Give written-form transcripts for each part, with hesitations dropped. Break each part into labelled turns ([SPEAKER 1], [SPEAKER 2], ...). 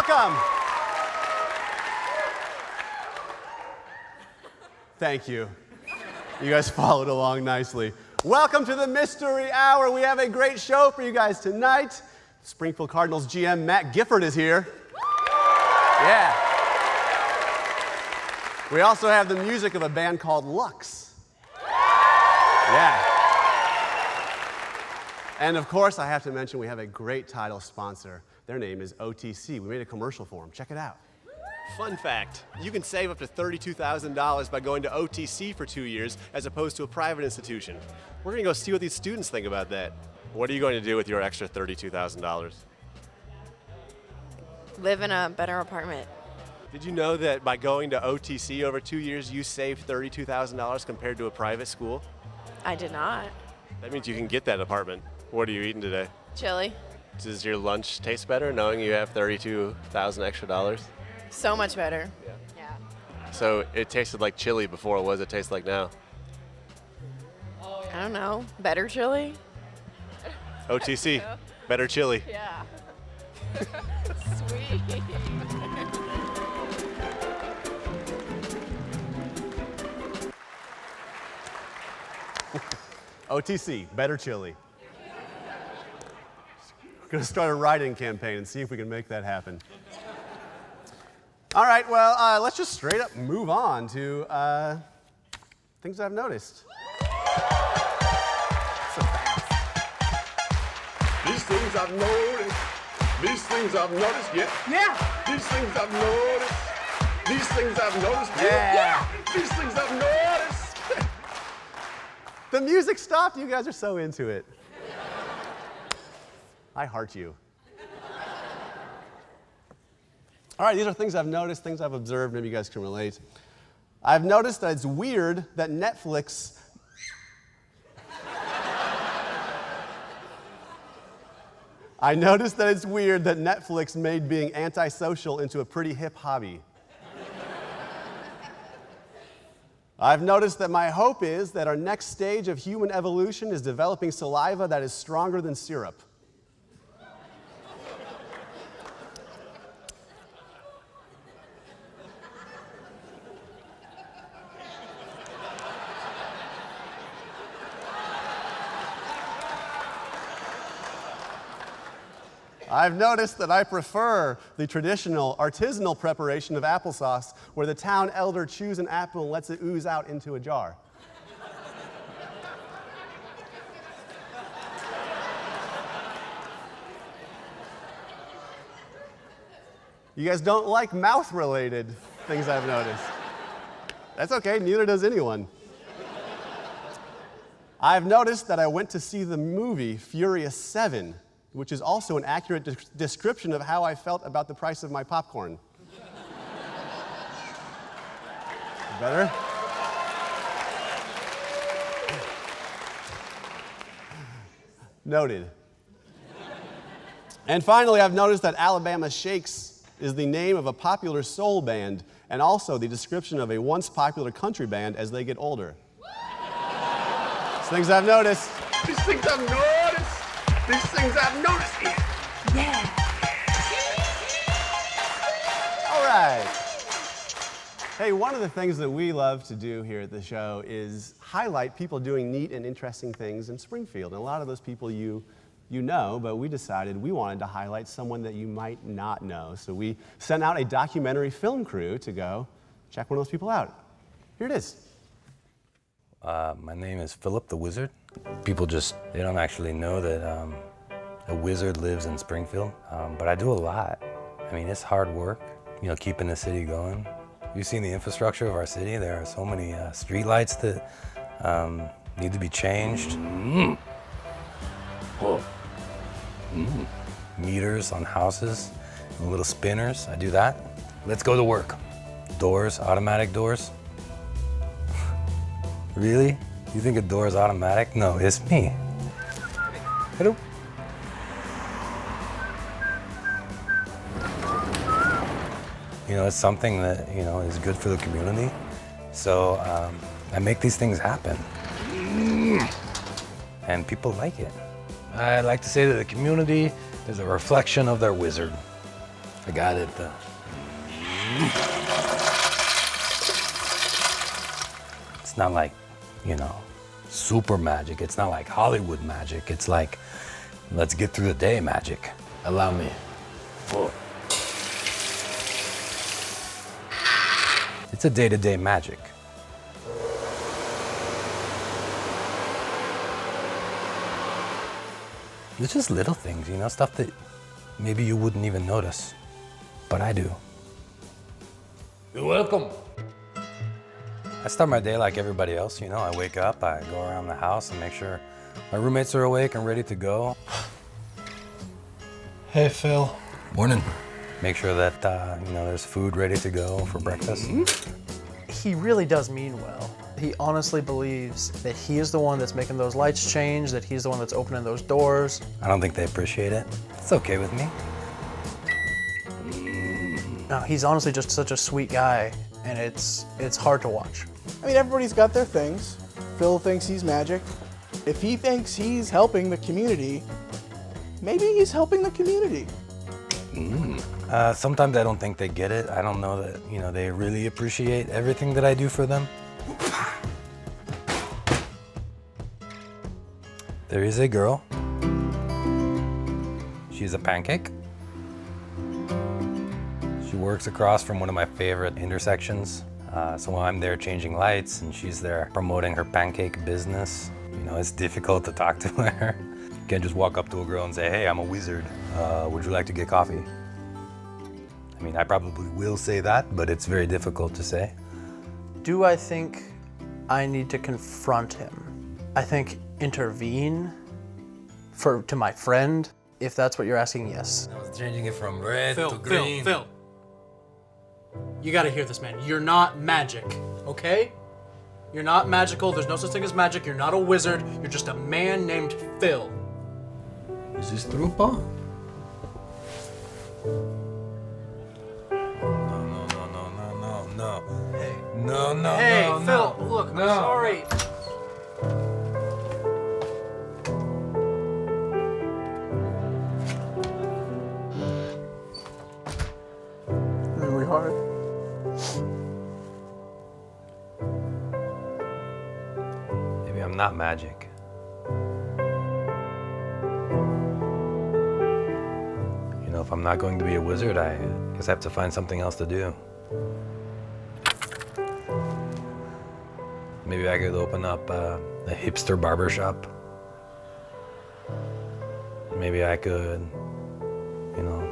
[SPEAKER 1] welcome. Thank you. You guys followed along nicely. Welcome to the Mystery Hour. We have a great show for you guys tonight. Springfield Cardinals GM Matt Gifford is here. Yeah. We also have the music of a band called LUX. Yeah. And of course, I have to mention we have a great title sponsor. Their name is OTC. We made a commercial for them. Check it out.
[SPEAKER 2] Fun fact, you can save up to $32,000 by going to OTC for 2 years as opposed to a private institution. We're going to go see what these students think about that. What are you going to do with your extra $32,000?
[SPEAKER 3] Live in a better apartment.
[SPEAKER 2] Did you know that by going to OTC over 2 years, you save $32,000 compared to a private school?
[SPEAKER 3] I did not.
[SPEAKER 2] That means you can get that apartment. What are you eating today?
[SPEAKER 3] Chili.
[SPEAKER 2] Does your lunch taste better knowing you have $32,000 extra dollars?
[SPEAKER 3] So much better. Yeah.
[SPEAKER 2] So it tasted like chili before. What does it taste like now?
[SPEAKER 3] I don't know. Better chili?
[SPEAKER 2] OTC, better chili.
[SPEAKER 3] Yeah. Sweet.
[SPEAKER 1] OTC, better chili. We're going to start a write-in campaign and see if we can make that happen. All right, well, let's just straight up move on to things I've noticed. So fast.
[SPEAKER 4] These things I've noticed. These things I've noticed. Yeah.
[SPEAKER 1] Yeah.
[SPEAKER 4] These things I've noticed. These things I've noticed.
[SPEAKER 1] Yeah.
[SPEAKER 4] These things I've noticed.
[SPEAKER 1] The music stopped. You guys are so into it. I heart you. All right, these are things I've noticed, things I've observed. Maybe you guys can relate. I've noticed that it's weird that Netflix I noticed that it's weird that Netflix made being antisocial into a pretty hip hobby. I've noticed that my hope is that our next stage of human evolution is developing saliva that is stronger than syrup. I've noticed that I prefer the traditional artisanal preparation of applesauce where the town elder chews an apple and lets it ooze out into a jar. You guys don't like mouth-related things I've noticed. That's okay, neither does anyone. I've noticed that I went to see the movie Furious 7, which is also an accurate description of how I felt about the price of my popcorn. Better? Noted. And finally, I've noticed that Alabama Shakes is the name of a popular soul band and also the description of a once popular country band as they get older. These things I've noticed.
[SPEAKER 4] These things I've noticed. These things I've noticed.
[SPEAKER 3] Yeah.
[SPEAKER 1] All right. Hey, one of the things that we love to do here at the show is highlight people doing neat and interesting things in Springfield. And a lot of those people you know, but we decided we wanted to highlight someone that you might not know. So we sent out a documentary film crew to go check one of those people out. Here it is.
[SPEAKER 5] My name is Philip the Wizard. People they don't actually know that a wizard lives in Springfield, but I do a lot. I mean, it's hard work, keeping the city going. You've seen the infrastructure of our city. There are so many street lights that need to be changed. Meters on houses, and little spinners. I do that. Let's go to work. Doors, automatic doors. Really? You think a door is automatic? No, it's me. Hello. It's something that, is good for the community. So I make these things happen. And people like it. I like to say that the community is a reflection of their wizard. I got it. It's not like, you know, super magic. It's not like Hollywood magic. It's like, let's get through the day magic. Allow me. Whoa. It's a day-to-day magic. It's just little things, you know, stuff that maybe you wouldn't even notice, but I do. You're welcome. I start my day like everybody else, you know. I wake up, I go around the house and make sure my roommates are awake and ready to go.
[SPEAKER 6] Hey, Phil.
[SPEAKER 5] Morning. Make sure that, you know, there's food ready to go for breakfast.
[SPEAKER 6] He really does mean well. He honestly believes that he is the one that's making those lights change, that he's the one that's opening those doors.
[SPEAKER 5] I don't think they appreciate it. It's okay with me.
[SPEAKER 6] No, he's honestly just such a sweet guy, and it's hard to watch.
[SPEAKER 7] I mean, everybody's got their things. Phil thinks he's magic. If he thinks he's helping the community, maybe he's helping the community.
[SPEAKER 5] Sometimes I don't think they get it. I don't know that, you know, they really appreciate everything that I do for them. There is a girl. She's a pancake. She works across from one of my favorite intersections. So while I'm there changing lights and she's there promoting her pancake business, you know, it's difficult to talk to her. You can't just walk up to a girl and say, hey, I'm a wizard. Would you like to get coffee? I mean, I probably will say that, but it's very difficult to say.
[SPEAKER 6] Do I think I need to confront him? I think intervene to my friend, if that's what you're asking, yes.
[SPEAKER 5] I was changing it from red to
[SPEAKER 6] Phil,
[SPEAKER 5] green.
[SPEAKER 6] Phil. You gotta hear this, man. You're not magic, okay? You're not magical. There's no such thing as magic. You're not a wizard. You're just a man named Phil.
[SPEAKER 5] Is this true, Pa? No.
[SPEAKER 6] Hey.
[SPEAKER 5] No.
[SPEAKER 6] Hey,
[SPEAKER 5] no,
[SPEAKER 6] Phil,
[SPEAKER 5] no.
[SPEAKER 6] look, I'm
[SPEAKER 5] No.
[SPEAKER 6] sorry.
[SPEAKER 7] Really hard.
[SPEAKER 5] Maybe I'm not magic. You know, if I'm not going to be a wizard, I guess I have to find something else to do. Maybe I could open up a hipster barber shop. Maybe I could, you know,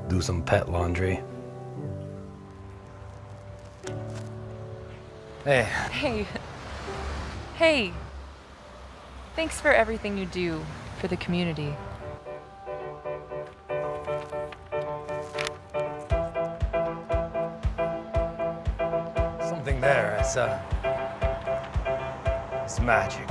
[SPEAKER 5] do some pet laundry. Hey.
[SPEAKER 8] Hey. Thanks for everything you do for the community.
[SPEAKER 5] Something there. It's magic.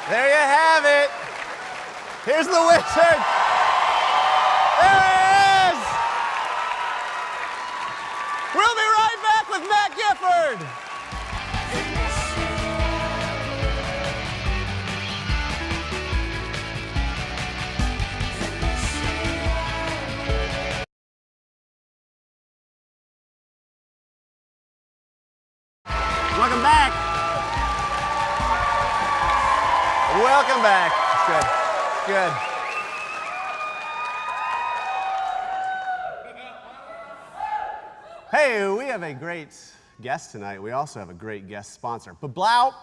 [SPEAKER 1] There you have it. Here's the wizard. There he is. We'll be right back with Matt Gifford. Welcome back. Welcome back. Good. Hey, we have a great guest tonight. We also have a great guest sponsor. Bablow.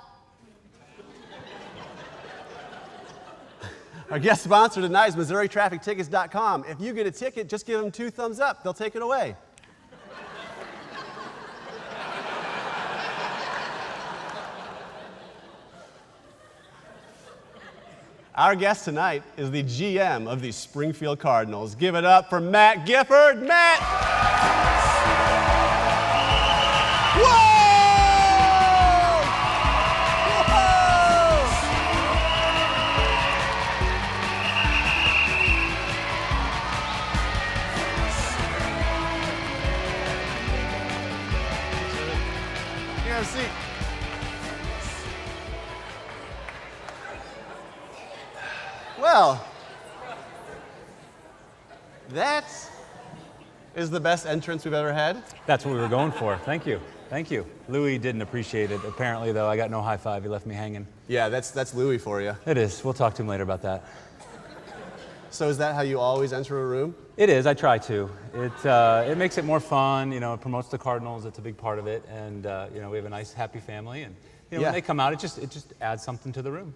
[SPEAKER 1] Our guest sponsor tonight is MissouriTrafficTickets.com. If you get a ticket, just give them 2 thumbs up. They'll take it away. Our guest tonight is the GM of the Springfield Cardinals. Give it up for Matt Gifford. Matt! Whoa! You have a seat. Well, that is the best entrance we've ever had.
[SPEAKER 9] That's what we were going for. Thank you. Thank you. Louis didn't appreciate it. Apparently, though, I got no high five. He left me hanging.
[SPEAKER 1] Yeah, that's Louis for you.
[SPEAKER 9] It is. We'll talk to him later about that.
[SPEAKER 1] So is that how you always enter a room?
[SPEAKER 9] It is. I try to. It makes it more fun. You know, it promotes the Cardinals. It's a big part of it. And, you know, we have a nice, happy family. And, you know,
[SPEAKER 1] Yeah.
[SPEAKER 9] when they come out, it just adds something to the room.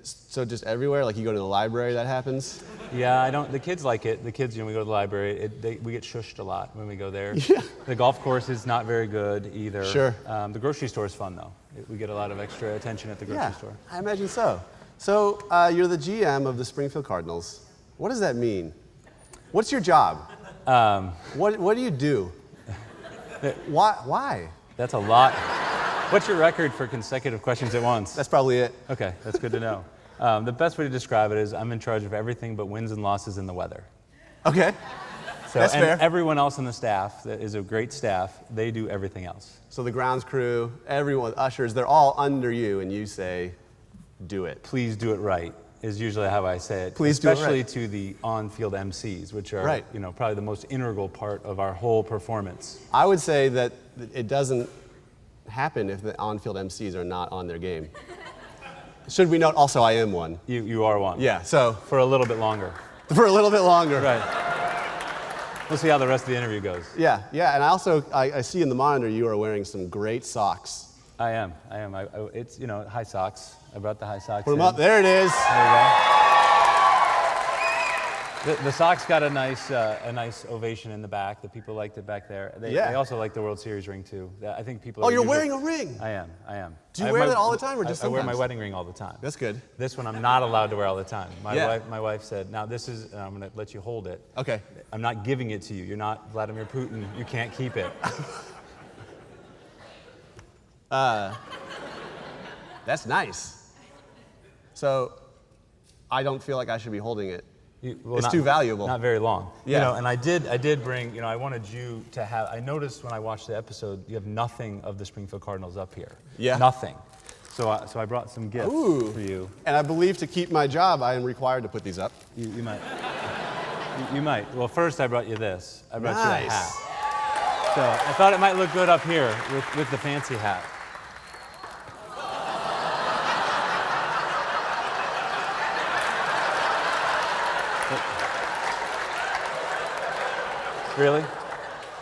[SPEAKER 1] So just everywhere? Like you go to the library, that happens?
[SPEAKER 9] Yeah, I don't. The kids like it. The kids, you know, we go to the library. We get shushed a lot when we go there.
[SPEAKER 1] Yeah.
[SPEAKER 9] The golf course is not very good either.
[SPEAKER 1] Sure.
[SPEAKER 9] The grocery store is fun though. We get a lot of extra attention at the grocery store.
[SPEAKER 1] I imagine so. So you're the GM of the Springfield Cardinals. What does that mean? What's your job? What do you do? Why?
[SPEAKER 9] That's a lot. What's your record for consecutive questions at once?
[SPEAKER 1] That's probably it.
[SPEAKER 9] Okay, that's good to know. The best way to describe it is I'm in charge of everything but wins and losses in the weather.
[SPEAKER 1] Okay.
[SPEAKER 9] So,
[SPEAKER 1] That's
[SPEAKER 9] and
[SPEAKER 1] fair.
[SPEAKER 9] everyone else on the staff that is a great staff, they do everything else.
[SPEAKER 1] So the grounds crew, everyone, ushers, they're all under you, and you say, do it.
[SPEAKER 9] Please do it right is usually how I say it.
[SPEAKER 1] Please do it
[SPEAKER 9] especially
[SPEAKER 1] right.
[SPEAKER 9] to the on-field MCs, which are
[SPEAKER 1] Right.
[SPEAKER 9] you know probably the most integral part of our whole performance.
[SPEAKER 1] I would say that it doesn't happen if the on-field MCs are not on their game. Should we note also I am one?
[SPEAKER 9] You are one.
[SPEAKER 1] Yeah, so
[SPEAKER 9] For a little bit longer.
[SPEAKER 1] for a little bit longer.
[SPEAKER 9] Right. We'll see how the rest of the interview goes.
[SPEAKER 1] Yeah, and I see in the monitor you are wearing some great socks.
[SPEAKER 9] I am. It's, you know, high socks. I brought the high socks
[SPEAKER 1] Put them
[SPEAKER 9] in.
[SPEAKER 1] up, there it is.
[SPEAKER 9] There you go. The socks got a nice ovation in the back. The people liked it back there. They also like the World Series ring too. I think people.
[SPEAKER 1] Oh,
[SPEAKER 9] are
[SPEAKER 1] you're
[SPEAKER 9] usually-
[SPEAKER 1] wearing a ring.
[SPEAKER 9] I am.
[SPEAKER 1] Do you
[SPEAKER 9] I have
[SPEAKER 1] wear
[SPEAKER 9] my-
[SPEAKER 1] that all the time or just
[SPEAKER 9] I wear my
[SPEAKER 1] sometimes?
[SPEAKER 9] wedding ring all the time.
[SPEAKER 1] That's good.
[SPEAKER 9] This one I'm not allowed to wear all the time.
[SPEAKER 1] Yeah.
[SPEAKER 9] My wife said, now this is, and I'm going to let you hold it.
[SPEAKER 1] Okay.
[SPEAKER 9] I'm not giving it to you. You're not Vladimir Putin. You can't keep it.
[SPEAKER 1] That's nice. So I don't feel like I should be holding it. It's too valuable.
[SPEAKER 9] Not very long.
[SPEAKER 1] Yeah.
[SPEAKER 9] You know, and I did bring, you know, I wanted you to have, I noticed when I watched the episode, you have nothing of the Springfield Cardinals up here.
[SPEAKER 1] Yeah.
[SPEAKER 9] Nothing. So I brought some gifts
[SPEAKER 1] Ooh.
[SPEAKER 9] for you.
[SPEAKER 1] And I believe to keep my job, I am required to put these up.
[SPEAKER 9] You might. You might. Well, first I brought you this. I brought you a
[SPEAKER 1] Nice.
[SPEAKER 9] hat. So I thought it might look good up here with the fancy hat. Really?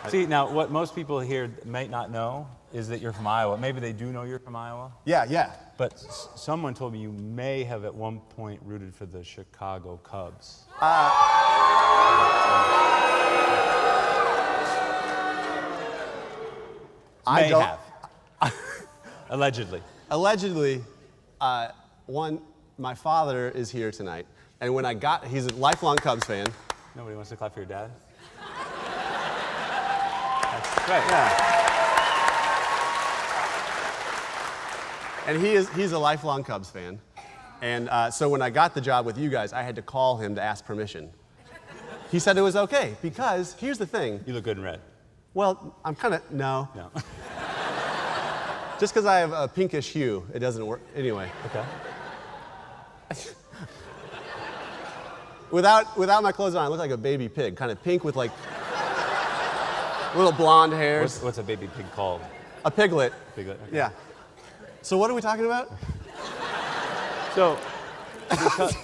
[SPEAKER 9] See, now what most people here might not know is that you're from Iowa. Maybe they do know you're from Iowa.
[SPEAKER 1] Yeah.
[SPEAKER 9] But someone told me you may have at one point rooted for the Chicago Cubs.
[SPEAKER 1] I
[SPEAKER 9] May
[SPEAKER 1] don't.
[SPEAKER 9] have. Allegedly.
[SPEAKER 1] Allegedly, my father is here tonight, and when he's a lifelong Cubs fan.
[SPEAKER 9] Nobody wants to clap for your dad? That's right.
[SPEAKER 1] Yeah. And he's a lifelong Cubs fan. And so when I got the job with you guys, I had to call him to ask permission. He said it was okay, because here's the thing.
[SPEAKER 9] You look good in red.
[SPEAKER 1] Well, I'm kind of, no.
[SPEAKER 9] No.
[SPEAKER 1] Just because I have a pinkish hue, it doesn't work. Anyway.
[SPEAKER 9] Okay.
[SPEAKER 1] Without my clothes on, I look like a baby pig, kind of pink with like little blonde hairs.
[SPEAKER 9] What's a baby pig called?
[SPEAKER 1] A piglet.
[SPEAKER 9] Piglet. Okay.
[SPEAKER 1] Yeah. So what are we talking about?
[SPEAKER 9] So,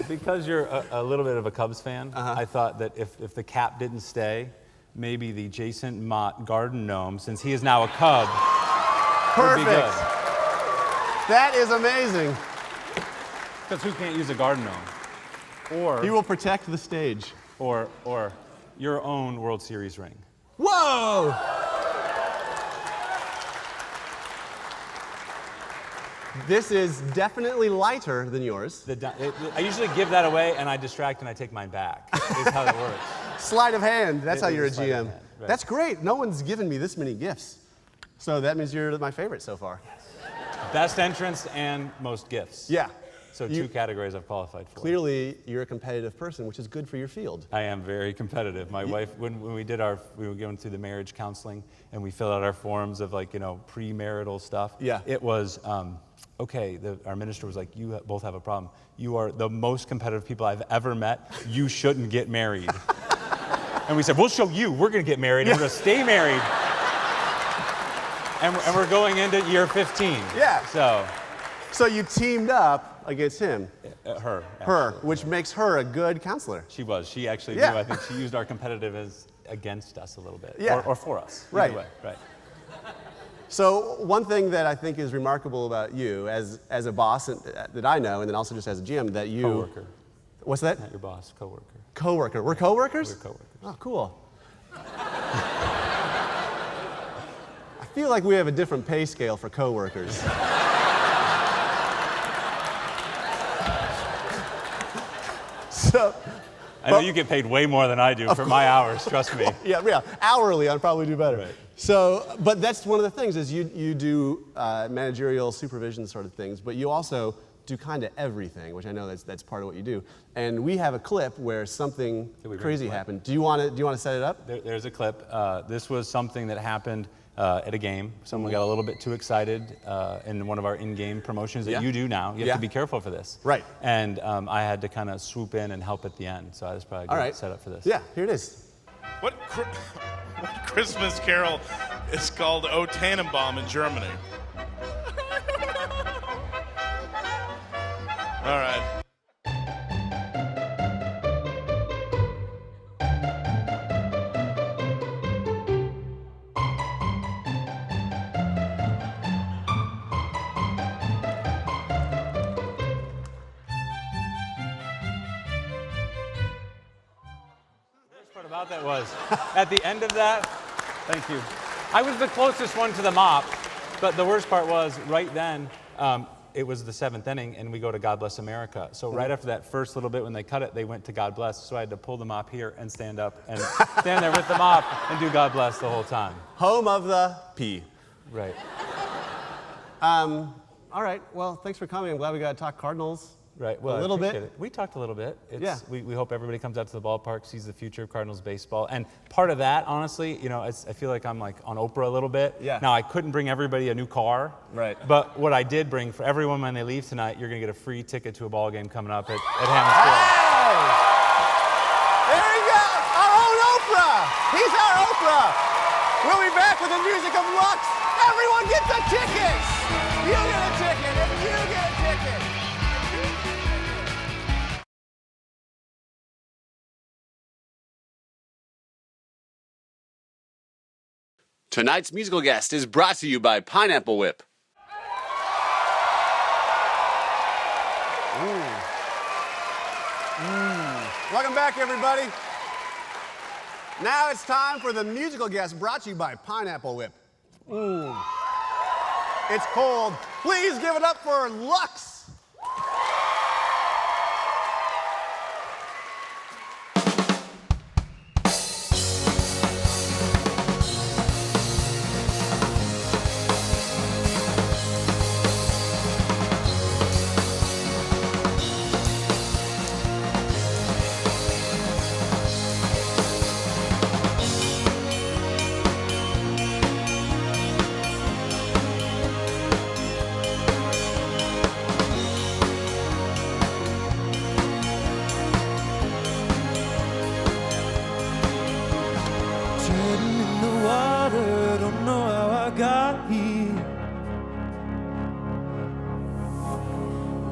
[SPEAKER 9] because you're a little bit of a Cubs fan, I thought that if the cap didn't stay, maybe the Jason Mott garden gnome, since he is now a Cub, would be
[SPEAKER 1] Perfect.
[SPEAKER 9] good.
[SPEAKER 1] That is amazing.
[SPEAKER 9] Because who can't use a garden gnome? Or
[SPEAKER 1] He will protect the stage.
[SPEAKER 9] or your own World Series ring.
[SPEAKER 1] Whoa! This is definitely lighter than yours.
[SPEAKER 9] I usually give that away and I distract and I take mine back. Is how it works.
[SPEAKER 1] Sleight of hand. That's
[SPEAKER 9] It
[SPEAKER 1] how
[SPEAKER 9] is
[SPEAKER 1] you're a
[SPEAKER 9] a sleight of
[SPEAKER 1] GM.
[SPEAKER 9] hand, right.
[SPEAKER 1] That's great. No one's given me this many gifts. So that means you're my favorite so far.
[SPEAKER 9] Best entrance and most gifts.
[SPEAKER 1] Yeah.
[SPEAKER 9] So 2 categories I've qualified for.
[SPEAKER 1] Clearly, you're a competitive person, which is good for your field.
[SPEAKER 9] I am very competitive. My wife, when we were going through the marriage counseling and we filled out our forms of premarital stuff.
[SPEAKER 1] Yeah.
[SPEAKER 9] It was, okay, our minister was like, you both have a problem. You are the most competitive people I've ever met. You shouldn't get married. And we said, we'll show you. We're going to get married and we're going to stay married. And we're going into year 15.
[SPEAKER 1] Yeah.
[SPEAKER 9] So
[SPEAKER 1] you teamed up against him.
[SPEAKER 9] Her.
[SPEAKER 1] Her,
[SPEAKER 9] actually.
[SPEAKER 1] which makes her a good counselor.
[SPEAKER 9] She was. She actually
[SPEAKER 1] Yeah.
[SPEAKER 9] knew. I think she used our competitive as against us a little bit.
[SPEAKER 1] Yeah.
[SPEAKER 9] Or for us. Either
[SPEAKER 1] Right.
[SPEAKER 9] way. Right.
[SPEAKER 1] So one thing that I think is remarkable about you as a boss that I know, and then also just as a GM, that you...
[SPEAKER 9] Coworker.
[SPEAKER 1] What's that?
[SPEAKER 9] Not your boss, coworker.
[SPEAKER 1] Coworker. We're coworkers?
[SPEAKER 9] We're coworkers.
[SPEAKER 1] Oh, cool. I feel like we have a different pay scale for coworkers. So...
[SPEAKER 9] I know you get paid way more than I do for my hours, trust me.
[SPEAKER 1] Yeah, hourly, I'd probably do better.
[SPEAKER 9] Right.
[SPEAKER 1] So, but that's one of the things is you do managerial supervision sort of things, but you also do kind of everything, which I know that's part of what you do. And we have a clip where something crazy happened. Do you want to set it up?
[SPEAKER 9] There's a clip. This was something that happened at a game. Someone got a little bit too excited in one of our in-game promotions that you do now. You have to be careful for this.
[SPEAKER 1] Right.
[SPEAKER 9] And I had to kind of swoop in and help at the end. So that's probably a good setup for this.
[SPEAKER 1] Yeah, here it is.
[SPEAKER 10] What Christmas carol is called O Tannenbaum in Germany? All right.
[SPEAKER 9] About that was at the end of that, thank you. I was the closest one to the mop, but the worst part was right then, it was the 7th inning and we go to God Bless America. So right after that first little bit when they cut it, they went to God Bless. So I had to pull the mop here and stand up and stand there with the mop and do God Bless the whole time.
[SPEAKER 1] Home of the P.
[SPEAKER 9] Right.
[SPEAKER 1] All right, well, thanks for coming. I'm glad we got to talk Cardinals.
[SPEAKER 9] Right. Well,
[SPEAKER 1] a little bit.
[SPEAKER 9] It. We talked a little bit.
[SPEAKER 1] Yeah.
[SPEAKER 9] We hope everybody comes out to the ballpark, sees the future of Cardinals baseball, and part of that, honestly, I feel like I'm like on Oprah a little bit.
[SPEAKER 1] Yeah.
[SPEAKER 9] Now I couldn't bring everybody a new car. Right. But what I did bring for everyone when they leave tonight, you're gonna get a free ticket to a ball game coming up at Hammond Field.
[SPEAKER 1] Hey! There you go, our own Oprah. He's our Oprah. We'll be back with the music of LUX. Everyone gets a ticket. You get a ticket, and you get a ticket.
[SPEAKER 11] Tonight's musical guest is brought to you by Pineapple Whip.
[SPEAKER 1] Welcome back, everybody. Now it's time for the musical guest brought to you by Pineapple Whip. It's cold. Please give it up for LUX.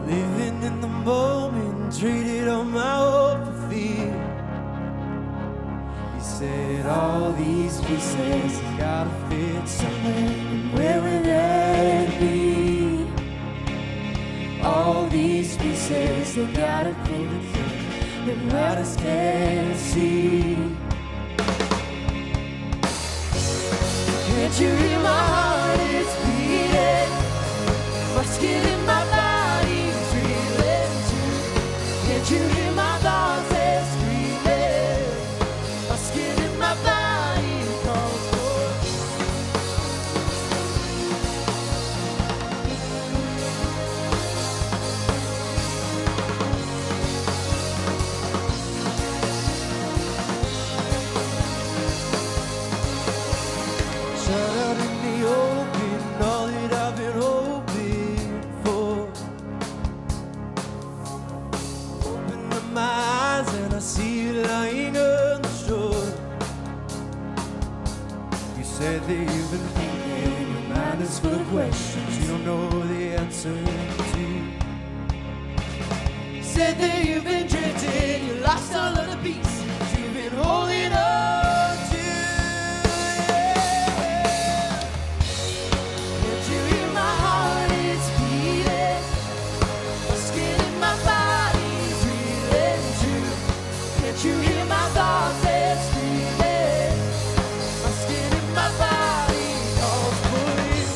[SPEAKER 12] Living in the moment, traded all my hope for fear. You said all these pieces gotta fit somewhere, and where would that be? All these pieces, they gotta fit a thing that riders can't see. Can't you hear my heart? It's beating. My skin in my body is reeling too. Can't you hear my thoughts? They're screaming. My skin in my body calls for. questions you don't know the answer to. Said that you've been drifting, you lost all of the pieces you've been holding on to. Yeah. Can't you hear my heart is beating? My skin and my body's reeling too. Can't you hear my thoughts that's screaming? My skin and my body calls for you.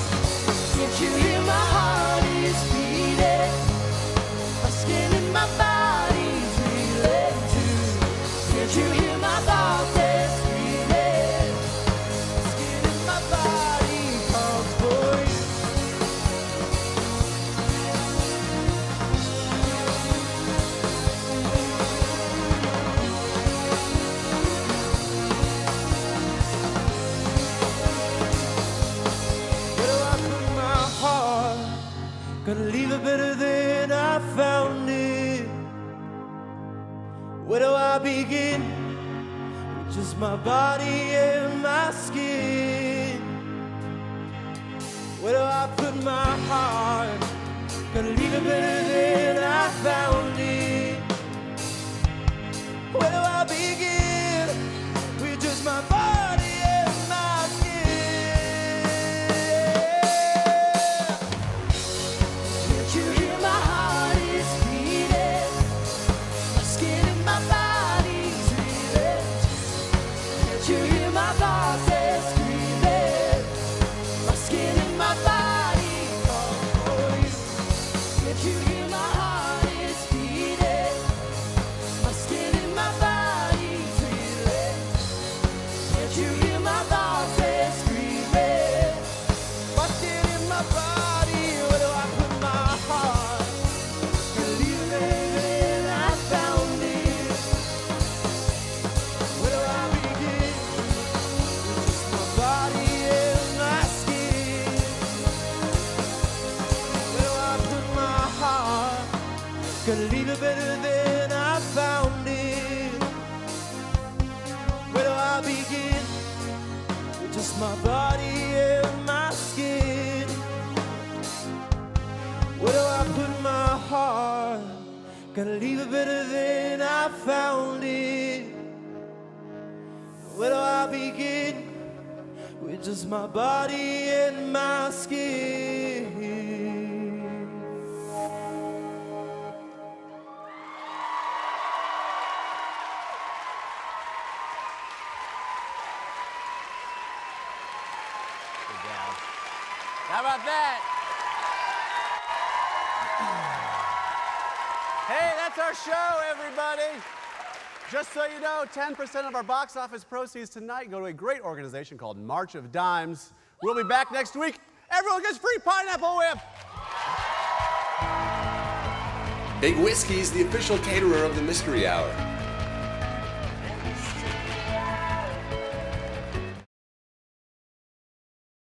[SPEAKER 12] Can't you hear my heart is beating? My skin and my body's reeling too. Can't you hear my thoughts that's screaming? My skin and my body calls for you. Where do I put my heart? Gonna leave it better than I found it. Where do I begin? With just my body and my skin. Where do I put my heart? Gonna leave it better than I found it. Where do I begin? With just my body and my skin. Can't you hear my heart is beating? My skin and my body's reeling. Can't you hear my thoughts that's screaming? My skin and my body call for you. Can't you hear my heart is beating? My skin and my body's reeling. Can't you hear my thoughts that's screaming? My skin and my body, where do I put my heart? Believe it, I found it. Where do I begin? With just my body and my skin. Where do I put my heart? Gonna leave it better than I found it. Where do I begin? With just my body and my skin. Where do I put my heart? Gonna leave it better than I found it. Where do I begin? With just my body and my skin.
[SPEAKER 1] How about that? Hey, that's our show, everybody. Just so you know, 10% of our box office proceeds tonight go to a great organization called March of Dimes. We'll be back next week. Everyone gets free Pineapple Whip.
[SPEAKER 11] Big Whiskey's the official caterer of the Mystery Hour.